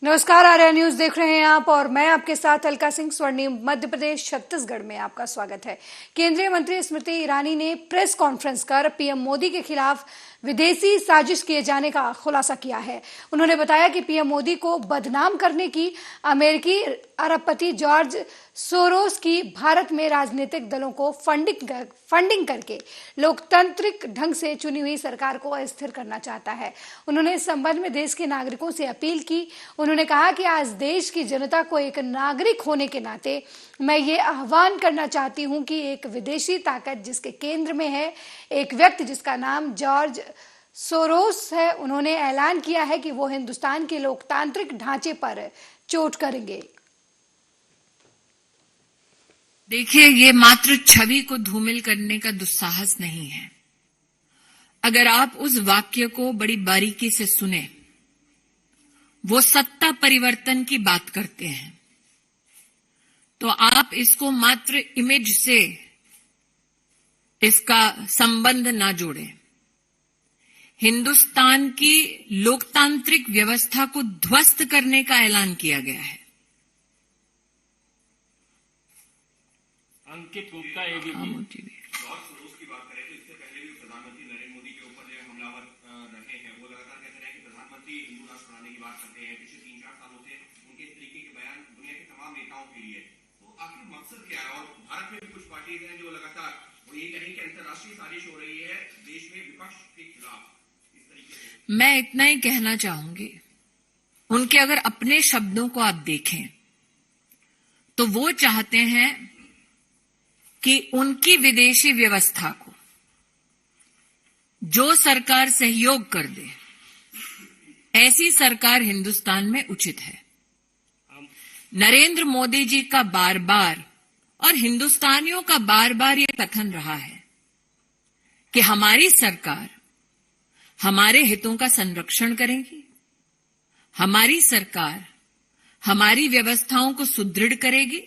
नमस्कार, आर्या न्यूज देख रहे हैं आप और मैं आपके साथ अलका सिंह। स्वर्णिम मध्य प्रदेश छत्तीसगढ़ में आपका स्वागत है। केंद्रीय मंत्री स्मृति ईरानी ने प्रेस कॉन्फ्रेंस कर पीएम मोदी के खिलाफ विदेशी साजिश किए जाने का खुलासा किया है। उन्होंने बताया कि पीएम मोदी को बदनाम करने की अमेरिकी अरबपति जॉर्ज सोरोस की भारत में राजनीतिक दलों को फंडिंग करके लोकतांत्रिक ढंग से चुनी हुई सरकार को अस्थिर करना चाहता है। उन्होंने इस संबंध में देश के नागरिकों से अपील की। उन्होंने कहा कि आज देश की जनता को एक नागरिक होने के नाते मैं ये आह्वान करना चाहती हूं कि एक विदेशी ताकत जिसके केंद्र में है एक व्यक्ति जिसका नाम जॉर्ज सोरोस है, उन्होंने ऐलान किया है कि वो हिंदुस्तान के लोकतांत्रिक ढांचे पर चोट करेंगे। देखिए, ये मात्र छवि को धूमिल करने का दुस्साहस नहीं है। अगर आप उस वाक्य को बड़ी बारीकी से सुने, वो सत्ता परिवर्तन की बात करते हैं, तो आप इसको मात्र इमेज से इसका संबंध ना जोड़ें। हिंदुस्तान की लोकतांत्रिक व्यवस्था को ध्वस्त करने का ऐलान किया गया है। अंकित गुप्ता एबीपी। जॉर्ज सोरोस की बात करें तो इससे पहले भी प्रधानमंत्री नरेंद्र मोदी के ऊपर जो हमलावर रहे हैं, वो लगातार कहते रहे कि प्रधानमंत्री हिंदू राष्ट्र बनाने की बात करते हैं। पिछले 3-4 सालों से उनके इस तरीके के बयान दुनिया के तमाम नेताओं के लिए, तो आखिर मकसद क्या है? और भारत में भी कुछ पार्टीज हैं जो लगातार वो ये कह रही है कि अंतर्राष्ट्रीय साजिश हो रही है देश में विपक्ष के खिलाफ। इस तरीके से मैं इतना ही कहना चाहूंगी, उनके अगर अपने शब्दों को आप देखें तो वो चाहते हैं कि उनकी विदेशी व्यवस्था को जो सरकार सहयोग कर दे, ऐसी सरकार हिंदुस्तान में उचित है। नरेंद्र मोदी जी का बार बार और हिंदुस्तानियों का बार बार यह कथन रहा है कि हमारी सरकार हमारे हितों का संरक्षण करेगी, हमारी सरकार हमारी व्यवस्थाओं को सुदृढ़ करेगी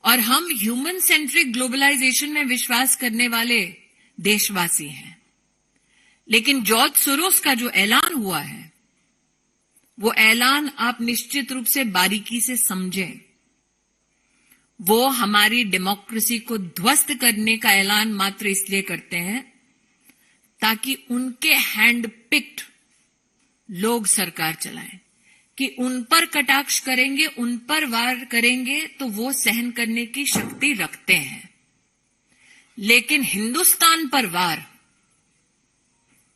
और हम ह्यूमन सेंट्रिक ग्लोबलाइजेशन में विश्वास करने वाले देशवासी हैं। लेकिन जॉर्ज सोरोस का जो ऐलान हुआ है, वो ऐलान आप निश्चित रूप से बारीकी से समझें। वो हमारी डेमोक्रेसी को ध्वस्त करने का ऐलान मात्र इसलिए करते हैं ताकि उनके हैंड पिक्ड लोग सरकार चलाएं, कि उन पर कटाक्ष करेंगे, उन पर वार करेंगे तो वो सहन करने की शक्ति रखते हैं। लेकिन हिंदुस्तान पर वार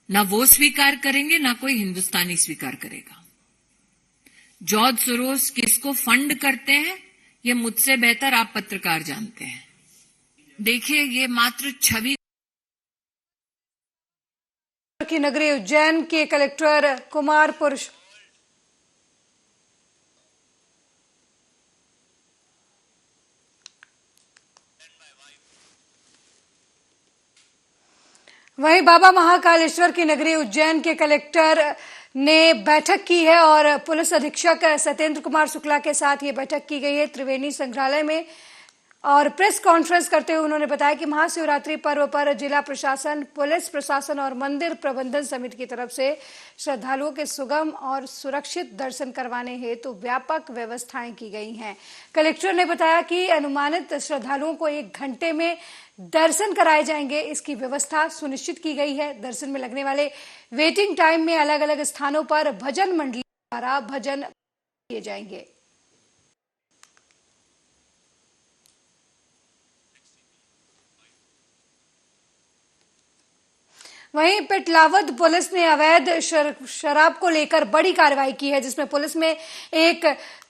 ना वो स्वीकार करेंगे, ना कोई हिंदुस्तानी स्वीकार करेगा। जॉर्ज सोरोस किसको फंड करते हैं, ये मुझसे बेहतर आप पत्रकार जानते हैं। देखिए, ये मात्र छवि की नगरी उज्जैन के कलेक्टर कुमार पुरुष वहीं बाबा महाकालेश्वर की नगरी उज्जैन के कलेक्टर ने बैठक की है और पुलिस अधीक्षक सत्येंद्र कुमार शुक्ला के साथ ये बैठक की गई है त्रिवेणी संग्रहालय में। और प्रेस कॉन्फ्रेंस करते हुए उन्होंने बताया कि महाशिवरात्रि पर्व पर जिला प्रशासन, पुलिस प्रशासन और मंदिर प्रबंधन समिति की तरफ से श्रद्धालुओं के सुगम और सुरक्षित दर्शन करवाने हेतु व्यापक व्यवस्थाएं की गई हैं। कलेक्टर ने बताया कि अनुमानित श्रद्धालुओं को 1 घंटे में दर्शन कराए जाएंगे, इसकी व्यवस्था सुनिश्चित की गई है। दर्शन में लगने वाले वेटिंग टाइम में अलग अलग स्थानों पर भजन मंडली द्वारा भजन किए जाएंगे। वहीं पिटलावद पुलिस ने अवैध शराब को लेकर बड़ी कार्रवाई की है, जिसमें पुलिस में एक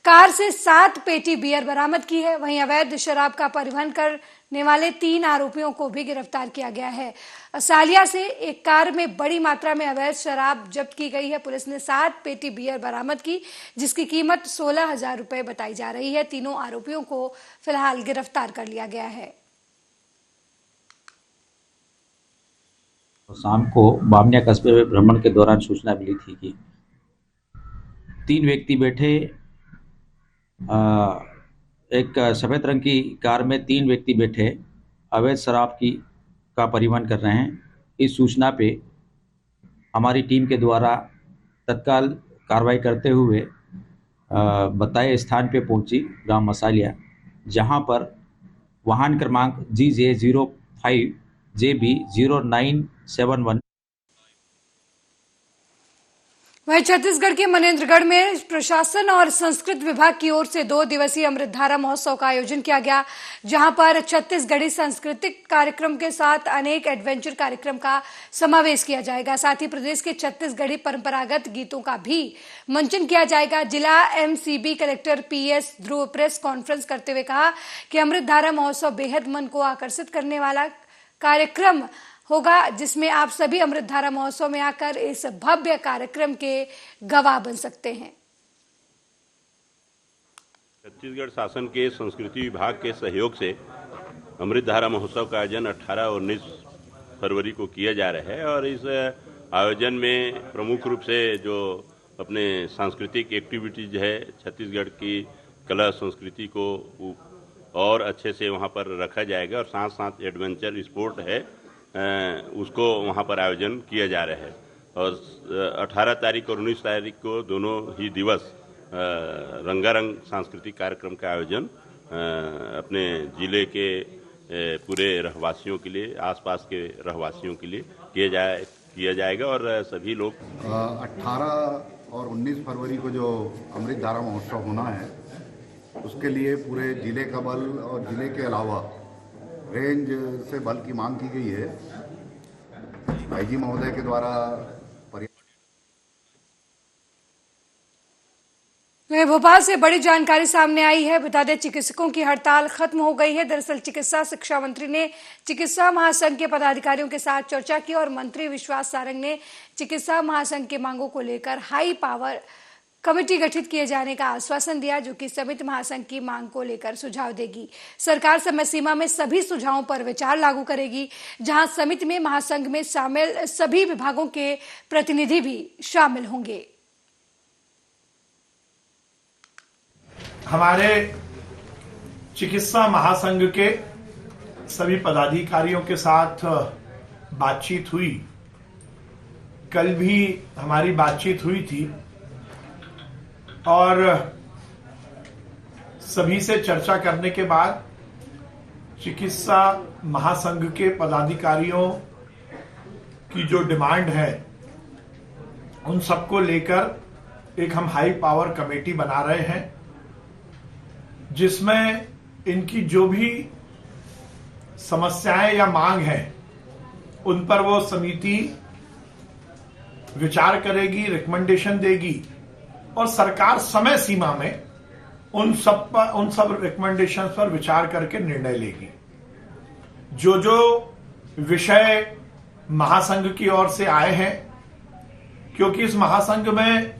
कार से 7 पेटी बियर बरामद की है। वहीं अवैध शराब का परिवहन करने वाले 3 आरोपियों को भी गिरफ्तार किया गया है। सालिया से एक कार में बड़ी मात्रा में अवैध शराब जब्त की गई है। पुलिस ने 7 पेटी बियर बरामद की, जिसकी कीमत 16,000 रुपए बताई जा रही है। तीनों आरोपियों को फिलहाल गिरफ्तार कर लिया गया है। शाम को बामनिया कस्बे में भ्रमण के दौरान सूचना मिली थी कि 3 व्यक्ति बैठे एक सफ़ेद रंग की कार में 3 व्यक्ति बैठे अवैध शराब का परिवहन कर रहे हैं। इस सूचना पे हमारी टीम के द्वारा तत्काल कार्रवाई करते हुए बताए स्थान पे पहुंची, गांव मसालिया, जहां पर वाहन क्रमांक GJ05JB0971। वहीं छत्तीसगढ़ के मनेन्द्रगढ़ में प्रशासन और संस्कृत विभाग की ओर से 2 दिवसीय अमृतधारा महोत्सव का आयोजन किया गया, जहां पर छत्तीसगढ़ी सांस्कृतिक कार्यक्रम के साथ अनेक एडवेंचर कार्यक्रम का समावेश किया जाएगा। साथ ही प्रदेश के छत्तीसगढ़ी परंपरागत गीतों का भी मंचन किया जाएगा। जिला एमसीबी कलेक्टर पीएस ध्रुव प्रेस कॉन्फ्रेंस करते हुए कहा कि अमृतधारा महोत्सव बेहद मन को आकर्षित करने वाला कार्यक्रम होगा, जिसमें आप सभी अमृतधारा महोत्सव में आकर इस भव्य कार्यक्रम के गवाह बन सकते हैं। छत्तीसगढ़ शासन के संस्कृति विभाग के सहयोग से अमृतधारा महोत्सव का आयोजन 18 और 19 फरवरी को किया जा रहा है और इस आयोजन में प्रमुख रूप से जो अपने सांस्कृतिक एक्टिविटीज है, छत्तीसगढ़ की कला संस्कृति को और अच्छे से वहां पर रखा जाएगा और साथ साथ एडवेंचर स्पोर्ट है उसको वहां पर आयोजन किया जा रहा है। और 18 तारीख और 19 तारीख को दोनों ही दिवस रंगारंग सांस्कृतिक कार्यक्रम का आयोजन अपने जिले के पूरे रहवासियों के लिए, आसपास के रहवासियों के लिए किया जाएगा और सभी लोग 18 और 19 फरवरी को जो अमृतधारा महोत्सव होना है उसके लिए पूरे जिले का बल और जिले के अलावा रेंज से बल की मांग की गई है। आईजी महोदय के द्वारा भोपाल से बड़ी जानकारी सामने आई है। बता दें, चिकित्सकों की हड़ताल खत्म हो गई है। दरअसल चिकित्सा शिक्षा मंत्री ने चिकित्सा महासंघ के पदाधिकारियों के साथ चर्चा की और मंत्री विश्वास सारंग ने चिकित्सा महासंघ की मांगों को लेकर हाई पावर कमेटी गठित किए जाने का आश्वासन दिया, जो कि समिति महासंघ की मांग को लेकर सुझाव देगी। सरकार समय सीमा में सभी सुझावों पर विचार लागू करेगी, जहां समिति में महासंघ में शामिल सभी विभागों के प्रतिनिधि भी शामिल होंगे। हमारे चिकित्सा महासंघ के सभी पदाधिकारियों के साथ बातचीत हुई। कल भी हमारी बातचीत हुई थी और सभी से चर्चा करने के बाद चिकित्सा महासंघ के पदाधिकारियों की जो डिमांड है उन सबको लेकर एक हम हाई पावर कमेटी बना रहे हैं, जिसमें इनकी जो भी समस्याएं या मांग है उन पर वो समिति विचार करेगी, रिकमेंडेशन देगी और सरकार समय सीमा में उन सब रिकमेंडेशन पर विचार करके निर्णय लेगी। जो जो विषय महासंघ की ओर से आए हैं, क्योंकि इस महासंघ में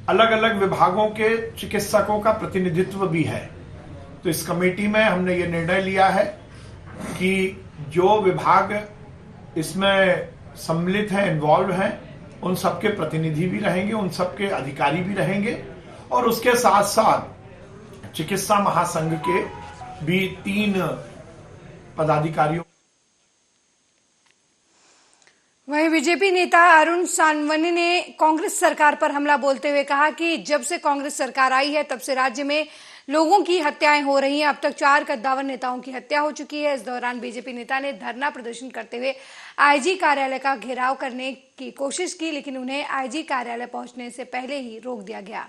अलग अलग विभागों के चिकित्सकों का प्रतिनिधित्व भी है, तो इस कमेटी में हमने ये निर्णय लिया है कि जो विभाग इसमें सम्मिलित हैं, इन्वॉल्व हैं, उन सबके प्रतिनिधि भी रहेंगे, उन सबके अधिकारी भी रहेंगे और उसके साथ साथ चिकित्सा महासंघ के भी 3 पदाधिकारियों। वहीं बीजेपी नेता अरुण सानवनी ने कांग्रेस सरकार पर हमला बोलते हुए कहा कि जब से कांग्रेस सरकार आई है तब से राज्य में लोगों की हत्याएं हो रही हैं। अब तक 4 कद्दावर नेताओं की हत्या हो चुकी है। इस दौरान बीजेपी नेता ने धरना प्रदर्शन करते हुए आईजी कार्यालय का घेराव करने की कोशिश की, लेकिन उन्हें आईजी कार्यालय पहुंचने से पहले ही रोक दिया गया।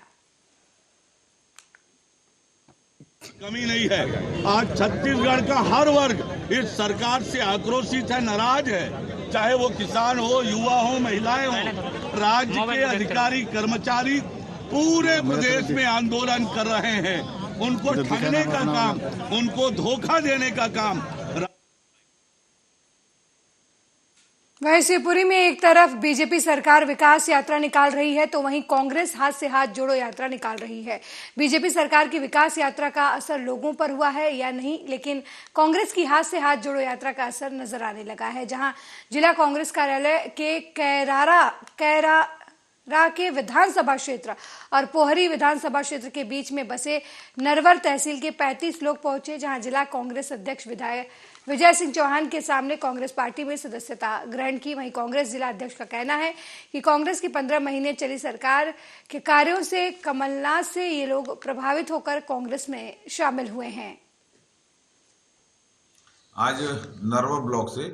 कमी नहीं है। आज छत्तीसगढ़ का हर वर्ग इस सरकार से आक्रोशित है, नाराज है, चाहे वो किसान हो, युवा हो, महिलाएं हो। राज्य के अधिकारी कर्मचारी पूरे प्रदेश में आंदोलन कर रहे हैं। उनको ठगने का काम, उनको धोखा देने का काम। वहीं शिवपुरी में एक तरफ बीजेपी सरकार विकास यात्रा निकाल रही है, तो वहीं कांग्रेस हाथ से हाथ जोड़ो यात्रा निकाल रही है। बीजेपी सरकार की विकास यात्रा का असर लोगों पर हुआ है या नहीं, लेकिन कांग्रेस की हाथ से हाथ जोड़ो यात्रा का असर नजर आने लगा है। जहां जिला कांग्रेस कार्यालय के कैरा शिप्रा के विधानसभा क्षेत्र और पोहरी विधानसभा क्षेत्र के बीच में बसे नरवर तहसील के 35 लोग पहुंचे, जहां जिला कांग्रेस अध्यक्ष विधायक विजय सिंह चौहान के सामने कांग्रेस पार्टी में सदस्यता ग्रहण की। वहीं कांग्रेस जिला अध्यक्ष का कहना है कि कांग्रेस की 15 महीने चली सरकार के कार्यों से कमलनाथ से ये लोग प्रभावित होकर कांग्रेस में शामिल हुए हैं। आज नरवा ब्लॉक से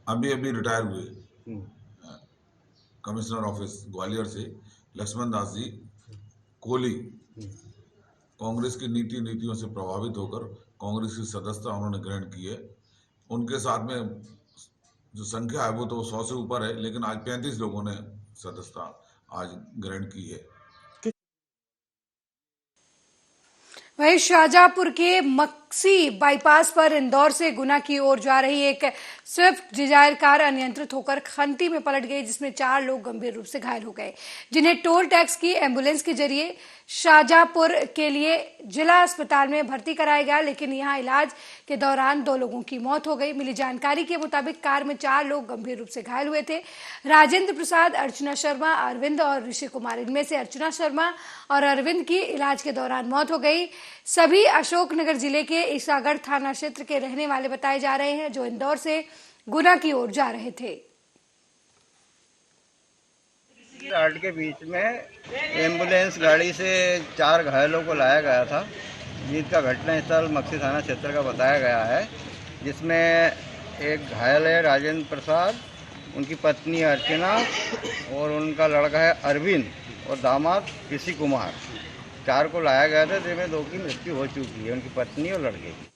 अभी रिटायर हुए कमिश्नर ऑफिस ग्वालियर से लक्ष्मण दास जी कोहली कांग्रेस की नीतियों से प्रभावित होकर कांग्रेस की सदस्यता उन्होंने ग्रहण की है। उनके साथ में जो संख्या है वो तो 100 से ऊपर है, लेकिन आज 35 लोगों ने सदस्यता आज ग्रहण की है। वहीं शाहजहांपुर के मक्सी बाईपास पर इंदौर से गुना की ओर जा रही एक स्विफ्ट डिजायर कार अनियंत्रित होकर खंती में पलट गई, जिसमें 4 लोग गंभीर रूप से घायल हो गए, जिन्हें टोल टैक्स की एम्बुलेंस के जरिए शाहजहांपुर के लिए जिला अस्पताल में भर्ती कराया गया, लेकिन यहां इलाज के दौरान 2 लोगों की मौत हो गई। मिली जानकारी के मुताबिक कार में 4 लोग गंभीर रूप से घायल हुए थे। राजेंद्र प्रसाद, अर्चना शर्मा, अरविंद और ऋषि कुमार। इनमें से अर्चना शर्मा और अरविंद की इलाज के दौरान मौत हो गई। सभी अशोकनगर जिले के ईसागढ़ थाना क्षेत्र के रहने वाले बताए जा रहे हैं, जो इंदौर से गुना की ओर जा रहे थे। घाट के बीच में एम्बुलेंस गाड़ी से 4 घायलों को लाया गया था, जिसका घटनास्थल मक्सी थाना क्षेत्र का बताया गया है, जिसमें एक घायल है राजेंद्र प्रसाद, उनकी पत्नी अर्चना और उनका लड़का है अरविंद और दामाद ऋषि कुमार। 4 को लाया गया था, जिसमें 2 की मृत्यु हो चुकी है, उनकी पत्नी और लड़के की।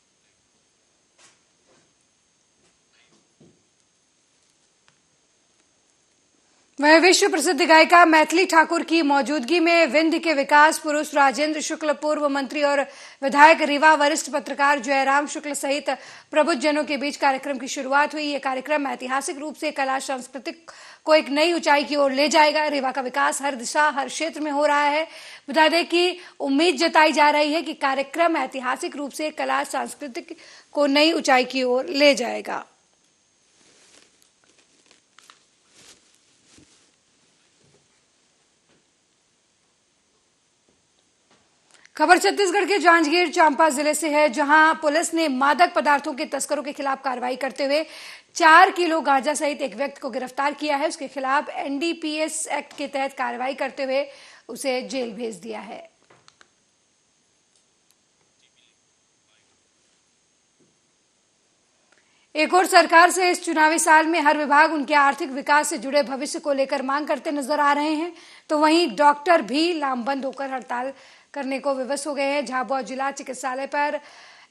वह विश्व प्रसिद्ध गायिका मैथिली ठाकुर की मौजूदगी में विंध्य के विकास पुरुष राजेंद्र शुक्ल, पूर्व मंत्री और विधायक रीवा, वरिष्ठ पत्रकार जयराम शुक्ल सहित प्रबुद्ध जनों के बीच कार्यक्रम की शुरुआत हुई। ये कार्यक्रम ऐतिहासिक रूप से कला सांस्कृतिक को एक नई ऊंचाई की ओर ले जाएगा। रीवा का विकास हर दिशा हर क्षेत्र में हो रहा है। बता दें कि उम्मीद जताई जा रही है कि कार्यक्रम ऐतिहासिक रूप से कला सांस्कृतिक को नई ऊंचाई की ओर ले जाएगा। खबर छत्तीसगढ़ के जांजगीर चांपा जिले से है, जहां पुलिस ने मादक पदार्थों के तस्करों के खिलाफ कार्रवाई करते हुए 4 किलो गांजा सहित एक व्यक्ति को गिरफ्तार किया है। उसके खिलाफ एनडीपीएस एक्ट के तहत कार्रवाई करते हुए उसे जेल भेज दिया है। एक और सरकार से इस चुनावी साल में हर विभाग उनके आर्थिक विकास से जुड़े भविष्य को लेकर मांग करते नजर आ रहे हैं, तो वहीं डॉक्टर भी लामबंद होकर हड़ताल करने को विवश हो गए हैं। झाबुआ जिला चिकित्सालय पर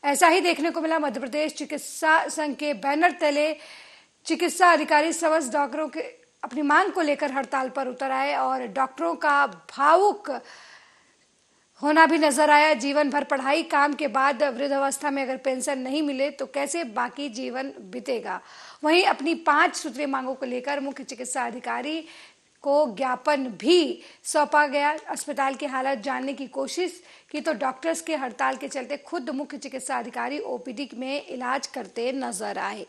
ऐसा ही देखने को मिला। मध्य प्रदेश चिकित्सा संघ के बैनर तले चिकित्सा अधिकारी समस्त डॉक्टरों के अपनी मांग को लेकर हड़ताल पर उतर आए और डॉक्टरों का भावुक होना भी नजर आया। जीवन भर पढ़ाई, काम के बाद वृद्धावस्था में अगर पेंशन नहीं मिले तो कैसे बाकी जीवन बीतेगा। वहीं अपनी 5 सूत्रीय मांगों को लेकर मुख्य चिकित्सा अधिकारी को ज्ञापन भी सौंपा गया। अस्पताल की हालत जानने की कोशिश की तो डॉक्टर्स के हड़ताल के चलते खुद मुख्य चिकित्सा अधिकारी ओपीडी में इलाज करते नजर आए।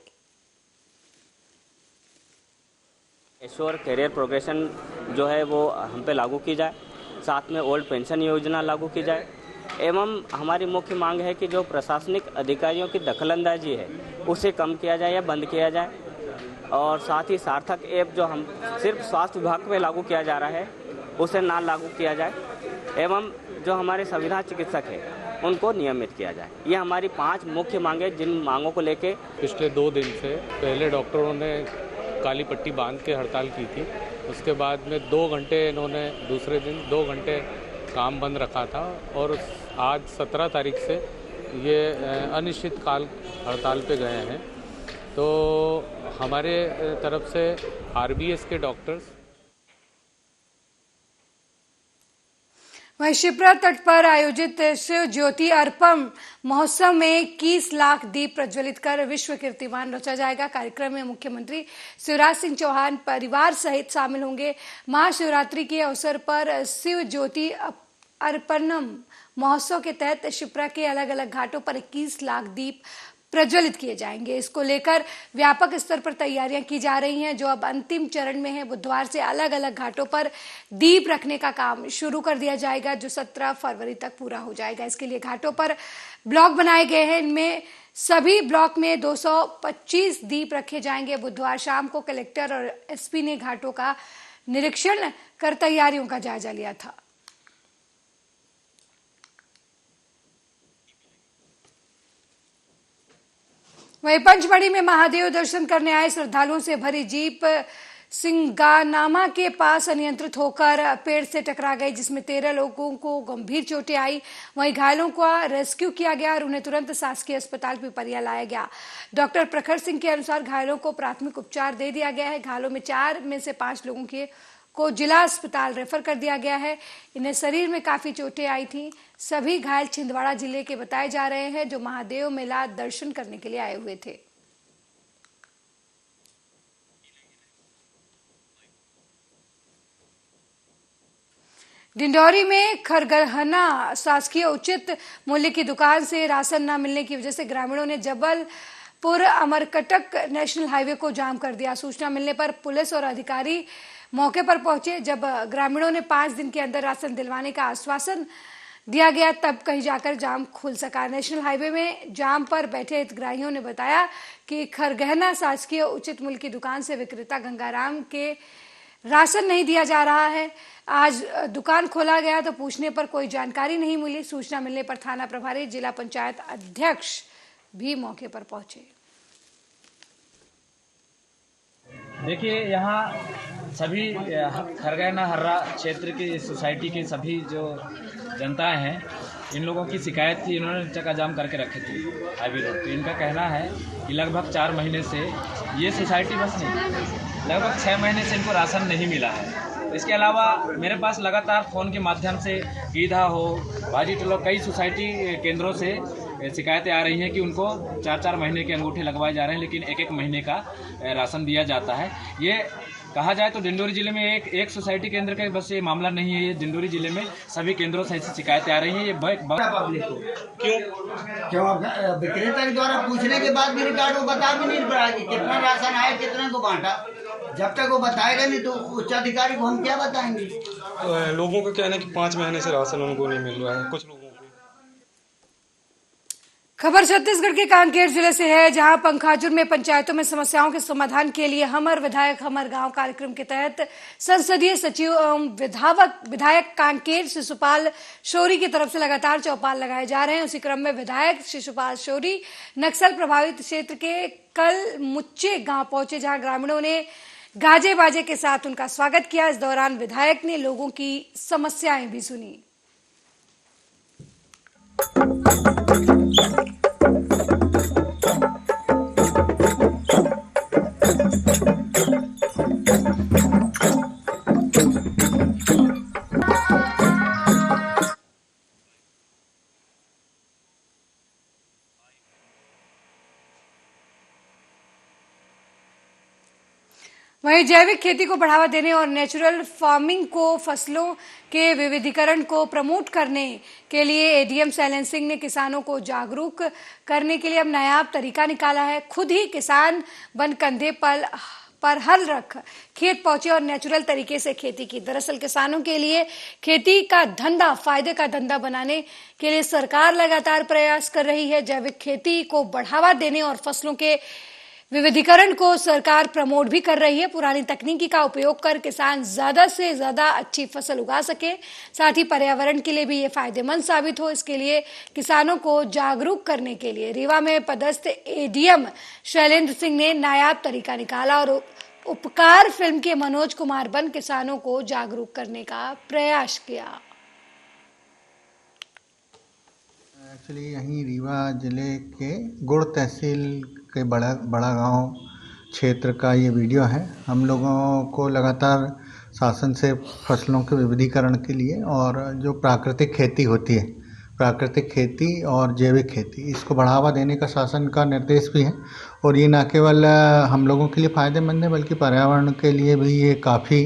एश्योर करियर प्रोग्रेशन जो है वो हम पे लागू की जाए, साथ में ओल्ड पेंशन योजना लागू की जाए, एवं हमारी मुख्य मांग है कि जो प्रशासनिक अधिकारियों की दखलंदाजी है उसे कम किया जाए या बंद किया जाए, और साथ ही सार्थक ऐप जो हम सिर्फ स्वास्थ्य विभाग में लागू किया जा रहा है उसे ना लागू किया जाए, एवं जो हमारे संविदा चिकित्सक हैं उनको नियमित किया जाए। ये हमारी 5 मुख्य मांगें, जिन मांगों को लेके पिछले 2 दिन से पहले डॉक्टरों ने काली पट्टी बांध के हड़ताल की थी। उसके बाद में 2 घंटे इन्होंने दूसरे दिन 2 घंटे काम बंद रखा था, और आज 17 तारीख से ये अनिश्चित काल हड़ताल पे गए हैं। तो हमारे तरफ से आरबीएस के डॉक्टर्स। वहीं शिप्रा तट पर आयोजित शिव ज्योति अर्पण महोत्सव में 21 लाख दीप प्रज्वलित कर विश्व कीर्तिमान रचा जाएगा। कार्यक्रम में मुख्यमंत्री शिवराज सिंह चौहान परिवार सहित शामिल होंगे। महाशिवरात्रि के अवसर पर शिव ज्योति अर्पणम महोत्सव के तहत शिप्रा के अलग अलग घाटों पर 21 लाख दीप प्रज्वलित किए जाएंगे। इसको लेकर व्यापक स्तर पर तैयारियां की जा रही हैं, जो अब अंतिम चरण में है। बुधवार से अलग अलग घाटों पर दीप रखने का काम शुरू कर दिया जाएगा, जो 17 फरवरी तक पूरा हो जाएगा। इसके लिए घाटों पर ब्लॉक बनाए गए हैं। इनमें सभी ब्लॉक में 225 दीप रखे जाएंगे। बुधवार शाम को कलेक्टर और एसपी ने घाटों का निरीक्षण कर तैयारियों का जायजा लिया था। वहीं पंचमढ़ी में महादेव दर्शन करने आए श्रद्धालुओं से भरी जीप सिंगानामा के पास अनियंत्रित होकर पेड़ से टकरा गई, जिसमें 13 लोगों को गंभीर चोटें आई। वहीं घायलों का रेस्क्यू किया गया और उन्हें तुरंत शासकीय अस्पताल पिपरिया लाया गया। डॉक्टर प्रखर सिंह के अनुसार घायलों को प्राथमिक उपचार दे दिया गया है। घायलों में 4 में से 5 लोगों को जिला अस्पताल रेफर कर दिया गया है। इन्हें शरीर में काफी चोटें आई थी। सभी घायल छिंदवाड़ा जिले के बताए जा रहे हैं, जो महादेव मेला दर्शन करने के लिए आए हुए थे। डिंडौरी में खरगहना शासकीय उचित मूल्य की दुकान से राशन न मिलने की वजह से ग्रामीणों ने जबलपुर अमरकटक नेशनल हाईवे को जाम कर दिया। सूचना मिलने पर पुलिस और अधिकारी मौके पर पहुंचे। जब ग्रामीणों ने 5 दिन के अंदर राशन दिलवाने का आश्वासन दिया गया, तब कहीं जाकर जाम खुल सका। नेशनल हाईवे में जाम पर बैठे हितग्राहियों ने बताया कि खरगहना शासकीय उचित मूल्य की दुकान से विक्रेता गंगाराम के राशन नहीं दिया जा रहा है। आज दुकान खोला गया तो पूछने पर कोई जानकारी नहीं मिली। सूचना मिलने पर थाना प्रभारी, जिला पंचायत अध्यक्ष भी मौके पर पहुंचे। देखिए, यहाँ सभी खरगहना हर्रा क्षेत्र की सोसाइटी के सभी जो जनताएं हैं, इन लोगों की शिकायत थी। इन्होंने चक्का जाम करके रखे थे हाईवे रोड पे। इनका कहना है कि लगभग 4 महीने से, ये सोसाइटी बस नहीं, लगभग 6 महीने से इनको राशन नहीं मिला है। इसके अलावा मेरे पास लगातार फ़ोन के माध्यम से ईधा हो, भाजी टोलो, कई सोसाइटी केंद्रों से शिकायतें आ रही हैं कि उनको 4-4 महीने के अंगूठे लगवाए जा रहे हैं, लेकिन 1-1 महीने का राशन दिया जाता है। ये कहा जाए तो डिंडोरी जिले में एक सोसाइटी केंद्र का बस ये मामला नहीं है। ये डिंडोरी जिले में सभी केंद्रों से ऐसी शिकायतें आ रही हैं। ये पब्लिक को क्यों विक्रेता के द्वारा पूछने के बाद भी रिकॉर्ड वो बता भी नहीं रहा कि कितना राशन आया, कितना को बांटा। जब तक वो बताएगा नहीं तो उच्च अधिकारी को हम क्या बताएंगे। लोगों का कहना है कि 5 महीने से राशन उनको नहीं मिल रहा है, कुछ लोगों को। खबर छत्तीसगढ़ के कांकेर जिले से है, जहां पंखाजुर में पंचायतों में समस्याओं के समाधान के लिए हमर विधायक हमर गांव कार्यक्रम के तहत संसदीय सचिव एवं विधायक कांकेर शिशुपाल शौरी की तरफ से लगातार चौपाल लगाए जा रहे हैं। उसी क्रम में विधायक शिशुपाल शौरी नक्सल प्रभावित क्षेत्र के कल मुच्चे गांव पहुंचे, जहां ग्रामीणों ने गाजे बाजे के साथ उनका स्वागत किया। इस दौरान विधायक ने लोगों की समस्याएं भी सुनी। वहीं जैविक खेती को बढ़ावा देने और नेचुरल फार्मिंग को, फसलों के विविधीकरण को प्रमोट करने के लिए एडीएम शैलेंद्र सिंह ने किसानों को जागरूक करने के लिए अब नायाब तरीका निकाला है। खुद ही किसान बन कंधे पर हल रख खेत पहुंचे और नेचुरल तरीके से खेती की। दरअसल किसानों के लिए खेती का धंधा फायदे का धंधा बनाने के लिए सरकार लगातार प्रयास कर रही है। जैविक खेती को बढ़ावा देने और फसलों के विविधीकरण को सरकार प्रमोट भी कर रही है। पुरानी तकनीकी का उपयोग कर किसान ज्यादा से ज्यादा अच्छी फसल उगा सके, साथ ही पर्यावरण के लिए भी ये फायदेमंद साबित हो। इसके लिए किसानों को जागरूक करने के लिए रीवा में पदस्थ एडीएम शैलेंद्र सिंह ने नायाब तरीका निकाला और उपकार फिल्म के मनोज कुमार बन किसानों को जागरूक करने का प्रयास किया। एक्चुअली यहीं रीवा जिले के गुड़ तहसील के बड़ा गांव क्षेत्र का ये वीडियो है। हम लोगों को लगातार शासन से फसलों के विविधीकरण के लिए और जो प्राकृतिक खेती होती है, प्राकृतिक खेती और जैविक खेती, इसको बढ़ावा देने का शासन का निर्देश भी है। और ये न केवल हम लोगों के लिए फ़ायदेमंद है बल्कि पर्यावरण के लिए भी ये काफ़ी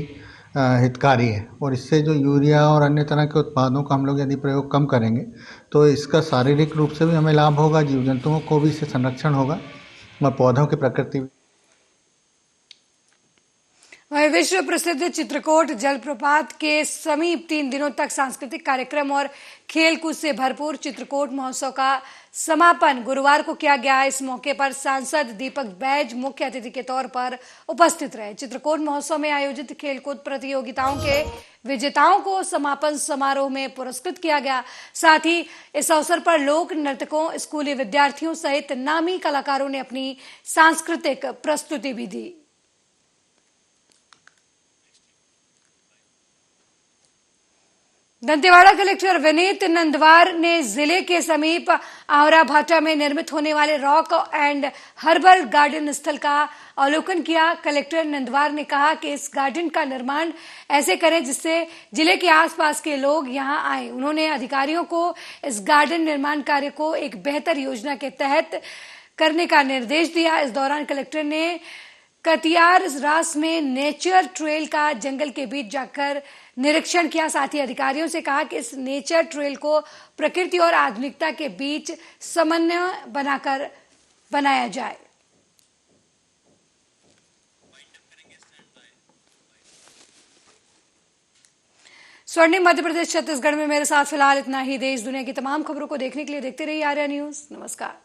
हितकारी है। और इससे जो यूरिया और अन्य तरह के उत्पादों का हम लोग यदि प्रयोग कम करेंगे तो इसका शारीरिक रूप से भी हमें लाभ होगा, जीव जंतुओं को भी इससे संरक्षण होगा और पौधों की प्रकृति। वहीं विश्व प्रसिद्ध चित्रकूट जलप्रपात के समीप 3 दिनों तक सांस्कृतिक कार्यक्रम और खेलकूद से भरपूर चित्रकूट महोत्सव का समापन गुरुवार को किया गया। इस मौके पर सांसद दीपक बैज मुख्य अतिथि के तौर पर उपस्थित रहे। चित्रकूट महोत्सव में आयोजित खेलकूद प्रतियोगिताओं के विजेताओं को समापन समारोह में पुरस्कृत किया गया। साथ ही इस अवसर पर लोक नर्तकों, स्कूली विद्यार्थियों सहित नामी कलाकारों ने अपनी सांस्कृतिक प्रस्तुति भी दी। दंतेवाड़ा कलेक्टर विनीत नंदवार ने जिले के समीप आवरा भाटा में निर्मित होने वाले रॉक एंड हर्बल गार्डन स्थल का अवलोकन किया। कलेक्टर नंदवार ने कहा कि इस गार्डन का निर्माण ऐसे करें जिससे जिले के आसपास के लोग यहां आए। उन्होंने अधिकारियों को इस गार्डन निर्माण कार्य को एक बेहतर योजना के तहत करने का निर्देश दिया। इस दौरान कलेक्टर ने कतियार रास में नेचर ट्रेल का जंगल के बीच जाकर निरीक्षण किया। साथ ही अधिकारियों से कहा कि इस नेचर ट्रेल को प्रकृति और आधुनिकता के बीच समन्वय बनाकर बनाया जाए। स्वर्णिम मध्य प्रदेश छत्तीसगढ़ में मेरे साथ फिलहाल इतना ही। देश दुनिया की तमाम खबरों को देखने के लिए देखते रहिए आर्या न्यूज। नमस्कार।